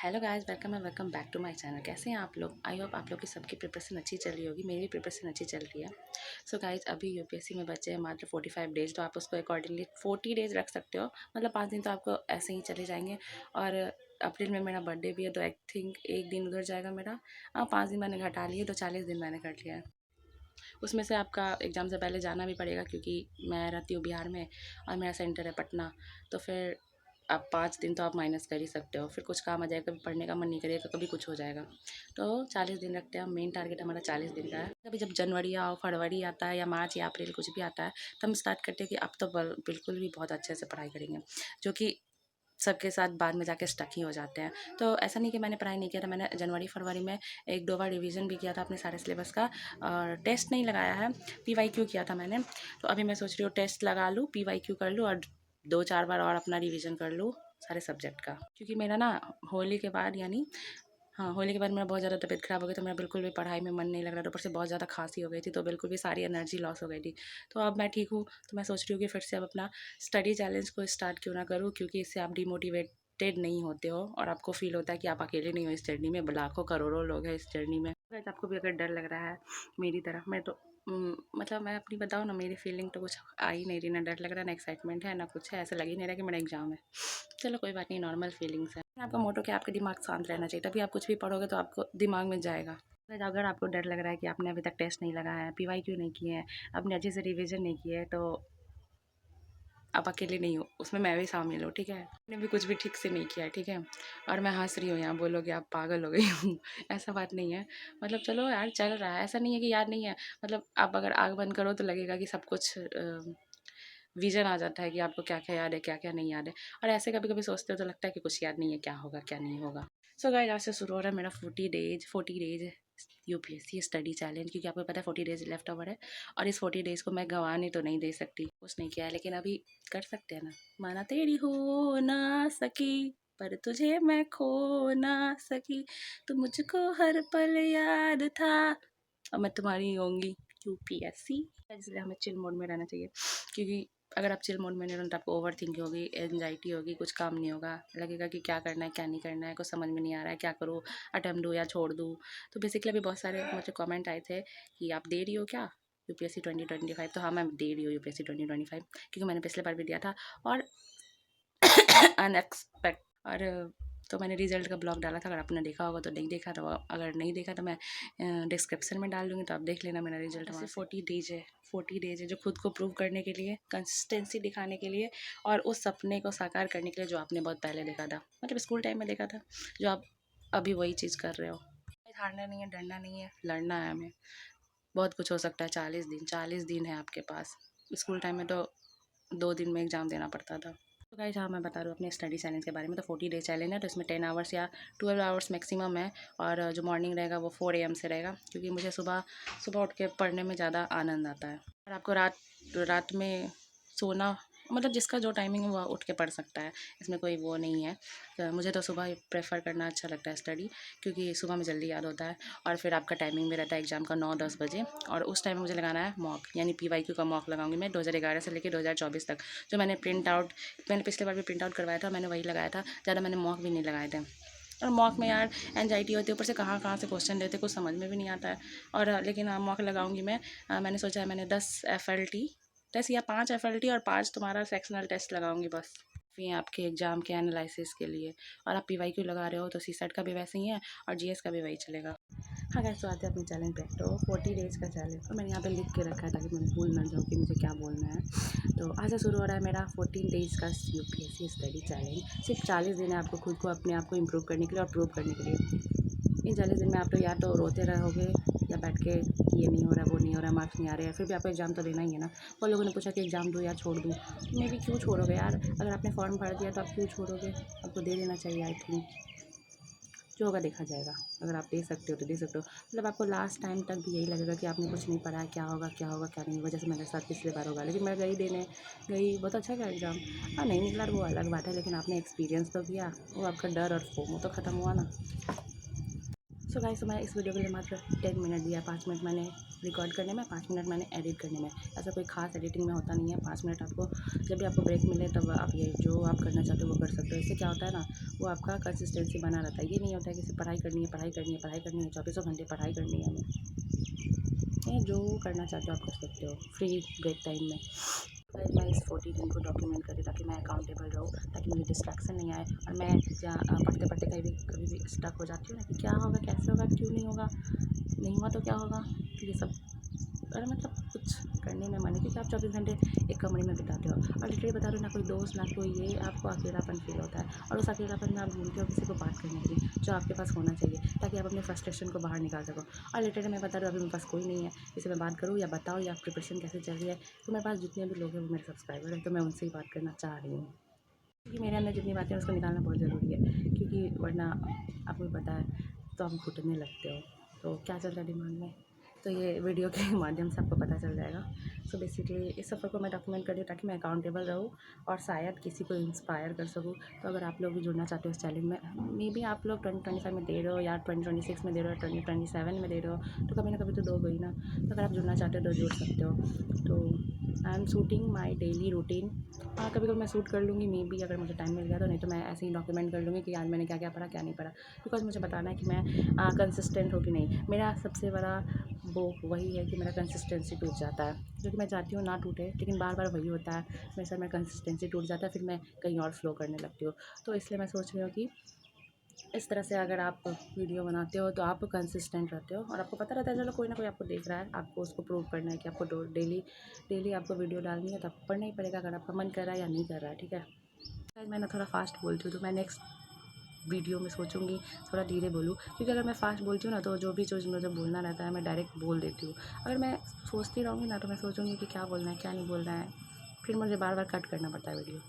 Hello guys, welcome and welcome back to my channel. कैसे हैं आप लोग? आई होप आप लोग की सबकी प्रिपरेशन अच्छी चल रही होगी। मेरी भी प्रिपरेशन अच्छी चल रही है। सो गाइस, अभी यूपीएससी में बचे हैं मात्र 45 डेज। तो आप उसको अकॉर्डिंगली 40 डेज रख सकते हो। मतलब 5 दिन तो आपको ऐसे ही चले जाएंगे। और अप्रैल में मेरा बर्थडे भी है, तो आई थिंक एक दिन उधर जाएगा मेरा। 5 दिन मैंने घटा लिए, तो 40 दिन मैंने कर लिया है। उसमें से आपका एग्ज़ाम से पहले जाना भी पड़ेगा, क्योंकि मैं रहती हूँ बिहार में और मेरा सेंटर है पटना। तो फिर आप 5 दिन तो आप माइनस कर ही सकते हो। फिर कुछ काम आ जाएगा, कभी पढ़ने का मन नहीं करेगा, कभी कुछ हो जाएगा। तो 40 दिन रखते हैं। मेन टारगेट हमारा 40 दिन का है। कभी जब जनवरी या फरवरी आता है या मार्च या अप्रैल कुछ भी आता है, तो हम स्टार्ट करते हैं कि अब तो बिल्कुल भी बहुत अच्छे से पढ़ाई करेंगे, जो कि सबके साथ बाद में जाके स्टक ही हो जाते हैं। तो ऐसा नहीं कि मैंने पढ़ाई नहीं किया था। मैंने जनवरी फरवरी में 1-2 बार रिवीजन भी किया था अपने सारे सिलेबस का, और टेस्ट नहीं लगाया है। पीवाईक्यू किया था मैंने। तो अभी मैं सोच रही हूँ टेस्ट लगा लूँ, पीवाईक्यू कर लूँ और 2-4 बार और अपना रिवीजन कर लूँ सारे सब्जेक्ट का। क्योंकि मेरा ना होली के बाद, यानी हाँ, होली के बाद मेरा बहुत ज़्यादा तबीयत ख़राब हो गई, तो मेरा बिल्कुल भी पढ़ाई में मन नहीं लग रहा था। ऊपर से बहुत ज़्यादा खांसी हो गई थी, तो बिल्कुल भी सारी एनर्जी लॉस हो गई थी। तो अब मैं ठीक हूँ। तो मैं सोच रही हूँ कि फिर से अब अपना स्टडी चैलेंज को स्टार्ट क्यों ना करूँ, क्योंकि इससे आप डिमोटिवेटेड नहीं होते हो और आपको फील होता है कि आप अकेले नहीं हो इस जर्नी में। लाखों करोड़ों लोग हैं इस जर्नी में। अगर आपको भी अगर डर लग रहा है मेरी तरह, मैं तो मतलब मैं अपनी बताऊँ ना, मेरी फीलिंग तो कुछ आ ही नहीं रही। ना डर लग रहा है, ना एक्साइटमेंट है, ना कुछ है। ऐसा लग ही नहीं रहा कि मेरा एग्ज़ाम है। चलो कोई बात नहीं, नॉर्मल फीलिंग्स है। आपका मोटो क्या, आपका दिमाग शांत रहना चाहिए, तभी आप कुछ भी पढ़ोगे तो आपको दिमाग में जाएगा। अगर आपको डर लग रहा है कि आपने अभी तक टेस्ट नहीं लगाया है, पीवाईक्यू नहीं किए हैं, आपने अच्छे से रिवीजन नहीं किए है, तो आप अकेले नहीं हो, उसमें मैं भी शामिल हूँ, ठीक है। मैंने भी कुछ भी ठीक से नहीं किया है, ठीक है। और मैं हंस रही हूँ, यहाँ बोलोगे आप पागल हो गई हूँ। ऐसा बात नहीं है। मतलब चलो यार, चल रहा है, ऐसा नहीं है कि याद नहीं है। मतलब आप अगर आँख बंद करो तो लगेगा कि सब कुछ विज़न आ जाता है कि आपको क्या-क्या याद है, क्या-क्या नहीं याद है। और ऐसे कभी-कभी सोचते हो तो लगता है कि कुछ याद नहीं है, क्या होगा, क्या नहीं होगा। सो गाइस, आज से शुरू हो रहा है मेरा 40 डेज़ यूपीएससी स्टडी चैलेंज, क्योंकि आपको पता है 40 डेज़ लेफ्ट ओवर है। और इस 40 डेज़ को मैं गँवाने तो नहीं दे सकती। कुछ नहीं किया है, लेकिन अभी कर सकते हैं ना। माना तेरी हो ना सकी, पर तुझे मैं खो ना सकी, तू मुझको हर पल याद था, और मैं तुम्हारी होंगी यूपीएससी। इसलिए हमें चिल मोड में रहना चाहिए, क्योंकि अगर आप चिल मोड में नहीं रहो तो आपको ओवर थिंक होगी, एनजाइटी होगी, कुछ काम नहीं होगा। लगेगा कि क्या करना है, क्या नहीं करना है, कुछ समझ में नहीं आ रहा है, क्या करूँ, अटेम्प्ट दूँ या छोड़ दूँ। तो बेसिकली अभी बहुत सारे मुझे कमेंट आए थे कि आप दे रही हो क्या यूपीएससी 2025। तो हाँ, मैं दे रही हूँ यूपीएससी 2025, क्योंकि मैंने पिछले बार भी दिया था और अनएक्सपेक्ट। और तो मैंने रिज़ल्ट का ब्लॉग डाला था, अगर आपने देखा होगा तो। नहीं देखा तो अगर नहीं देखा तो मैं डिस्क्रिप्शन में डाल दूँगी, तो आप देख लेना मेरा रिज़ल्ट वहाँ से। 40 डेज़ है जो खुद को प्रूव करने के लिए, कंसिस्टेंसी दिखाने के लिए, और उस सपने को साकार करने के लिए जो आपने बहुत पहले देखा था, मतलब स्कूल टाइम में देखा था, जो आप अभी वही चीज़ कर रहे हो। हारना नहीं है, डरना नहीं है, लड़ना है हमें। बहुत कुछ हो सकता है। 40 दिन है आपके पास। स्कूल टाइम में तो 2 दिन में एग्ज़ाम देना पड़ता था। तो गाइस, हाँ, मैं बता रही हूँ अपने स्टडी चैलेंज के बारे में। तो 40 डेज चैलेंज है, तो इसमें 10 आवर्स या 12 आवर्स मैक्सिमम है। और जो मॉर्निंग रहेगा वो 4 AM से रहेगा, क्योंकि मुझे सुबह सुबह उठ के पढ़ने में ज़्यादा आनंद आता है। और आपको रात रात में सोना, मतलब जिसका जो टाइमिंग है वो उठ के पढ़ सकता है, इसमें कोई वो नहीं है। तो मुझे तो सुबह ही प्रेफर करना अच्छा लगता है स्टडी, क्योंकि सुबह में जल्दी याद होता है। और फिर आपका टाइमिंग भी रहता है एग्ज़ाम का 9-10 बजे, और उस टाइम में मुझे लगाना है मॉक, यानी पीवाईक्यू का मॉक लगाऊंगी मैं 2011 से लेकर 2024 तक। जो मैंने पिछले बार भी प्रिंट आउट करवाया था, मैंने वही लगाया था। ज़्यादा मैंने मॉक भी नहीं लगाए थे। और मॉक में यार एनजाइटी होती है, ऊपर से कहाँ कहाँ से क्वेश्चन देते कुछ समझ में भी नहीं आता है। और लेकिन मॉक लगाऊंगी मैं। मैंने सोचा है, मैंने 10 FLT टेस्ट या 5 FLT और 5 तुम्हारा सेक्शनल टेस्ट लगाऊंगी बस। फिर आपके एग्ज़ाम के एनालिसिस के लिए। और आप पीवाईक्यू लगा रहे हो तो सीसेट का भी वैसे ही है, और जीएस का भी वही चलेगा। हाँ गाइस, तो आते हैं अपने चैलेंज पे। तो 40 डेज़ का चैलेंज, और मैंने यहाँ पे लिख के रखा है ताकि मैं भूल ना जाऊँ कि मुझे क्या बोलना है। तो आज से शुरू हो रहा है मेरा 14 डेज़ का यूपीएससी स्टडी चैलेंज। सिर्फ 40 दिन है आपको खुद को अपने आप को इम्प्रूव करने के लिए और प्रूव करने के लिए। इन 40 दिन में आप तो या तो रोते रहोगे, या बैठ के ये नहीं हो रहा, वो नहीं हो रहा, मार्क्स नहीं आ रहे हैं, फिर भी आपको एग्ज़ाम तो देना ही है ना। बहुत लोगों ने पूछा कि एग्ज़ाम दूँ या छोड़ दूँ। मैं भी क्यों छोड़ोगे यार, अगर आपने फॉर्म भर दिया तो आप क्यों छोड़ोगे? आपको दे देना चाहिए। आई थिंक जो होगा देखा जाएगा। अगर आप दे सकते हो तो दे सकते हो। मतलब आपको लास्ट टाइम तक भी यही लगेगा कि आपने कुछ नहीं पढ़ा है, क्या होगा, क्या होगा, क्या नहीं होगा, जैसे मेरे साथ पिछले बार होगा। लेकिन मैं गई, बहुत अच्छा गया एग्ज़ाम। हाँ, नहीं निकला वो अलग बात है, लेकिन आपने एक्सपीरियंस तो किया, वो आपका डर और फोमो तो ख़त्म हुआ ना। सो गाइस, तो मैं इस वीडियो के लिए मात्र 10 मिनट दिया, 5 मिनट मैंने रिकॉर्ड करने में, 5 मिनट मैंने एडिट करने में। ऐसा कोई खास एडिटिंग में होता नहीं है। 5 मिनट आपको जब भी आपको ब्रेक मिले तब आप ये जो आप करना चाहते हो वो कर सकते हो। इससे क्या होता है ना, वो आपका कंसिस्टेंसी बना रहता है। ये नहीं होता है कि सिर्फ पढ़ाई करनी है, पढ़ाई करनी है, पढ़ाई करनी है, 24 घंटे पढ़ाई करनी है हमें। ये जो करना चाहते हो आप कर सकते हो फ्री ब्रेक टाइम में। मैं इस 40 दिन को डॉक्यूमेंट करूँ ताकि मैं अकाउंटेबल रहूँ, ताकि मुझे डिस्ट्रैक्शन नहीं आए और मैं जहाँ पढ़ते पढ़ते कभी भी स्टक हो जाती हूँ ना कि क्या होगा, कैसे होगा, क्यों नहीं होगा, नहीं हुआ तो क्या होगा, तो ये सब और मतलब कुछ करने में मन है, क्योंकि आप 24 घंटे एक कमरे में बिताते हो और लिटरली बता रहे हो, ना कोई दोस्त ना कोई ये, आपको अकेलापन फील होता है और उस अकेलापन में आप ढूंढते हो किसी को बात करने के लिए जो आपके पास होना चाहिए, ताकि आप अपने फ्रस्ट्रेशन को बाहर निकाल सको। और लिटरली मैं बता रही हूँ, अभी मेरे पास कोई नहीं है जिससे मैं बात करूँ या बताऊँ या प्रिपरेशन कैसे चल रही है। तो मेरे पास जितने भी लोग हैं वो मेरे सब्सक्राइबर हैं, तो मैं उनसे ही बात करना चाह रही हूँ, क्योंकि मेरे अंदर जितनी बातें हैं उसको निकालना बहुत ज़रूरी है, क्योंकि वरना आपको पता है तो आप घुटने लगते हो। तो क्या चल रहा है दिमाग में, तो ये वीडियो के माध्यम से आपको पता चल जाएगा। सो बेसिकली इस सफ़र को मैं डॉक्यूमेंट कर रही हूँ ताकि मैं अकाउंटेबल रहूँ और शायद किसी को इंस्पायर कर सकूँ। तो अगर आप लोग भी जुड़ना चाहते हो इस चैलेंज में, मे बी आप लोग 2025 में दे रहे हो या 2026 में दे रहे हो, 2027 में दे रहे हो, तो कभी ना कभी तो दोगे ही ना। तो अगर आप जुड़ना चाहते हो तो जुड़ सकते हो। तो I am shooting my daily routine. हाँ, कभी कभी मैं शूट कर लूँगी मे बी, अगर मुझे टाइम मिल गया तो, नहीं तो मैं ऐसे ही डॉक्यूमेंट कर लूँगी कि आज मैंने क्या क्या पढ़ा, क्या नहीं पढ़ा, बिकॉज मुझे बताना है कि मैं कंसिस्टेंट हूँ कि नहीं। मेरा सबसे बड़ा वो वही है कि मेरा कंसिस्टेंसी टूट जाता है, क्योंकि मैं चाहती हूँ ना टूटे, लेकिन बार बार वही होता है मेरे साथ, मेरा कंसिस्टेंसी टूट जाता है, फिर मैं कहीं और फ्लो करने लगती हूँ। तो इसलिए मैं सोच रही हूँ कि इस तरह से अगर आप वीडियो बनाते हो तो आप कंसिस्टेंट रहते हो और आपको पता रहता है चलो कोई ना कोई आपको देख रहा है, आपको उसको प्रूव करना है कि आपको डेली आपको वीडियो डालनी है, तो आपको पढ़ना ही पड़ेगा अगर आपका मन कर रहा है या नहीं कर रहा है, ठीक है। मैं ना थोड़ा फास्ट बोलती हूँ, तो मैं नेक्स्ट वीडियो में सोचूंगी थोड़ा धीरे बोलूँ, क्योंकि अगर मैं फास्ट बोलती हूँ ना तो जो भी चीज़ मुझे बोलना रहता है मैं डायरेक्ट बोल देती हूँ। अगर मैं सोचती रहूँगी ना तो मैं सोचूंगी कि क्या बोलना है क्या नहीं बोलना है, फिर मुझे बार बार कट करना पड़ता है वीडियो।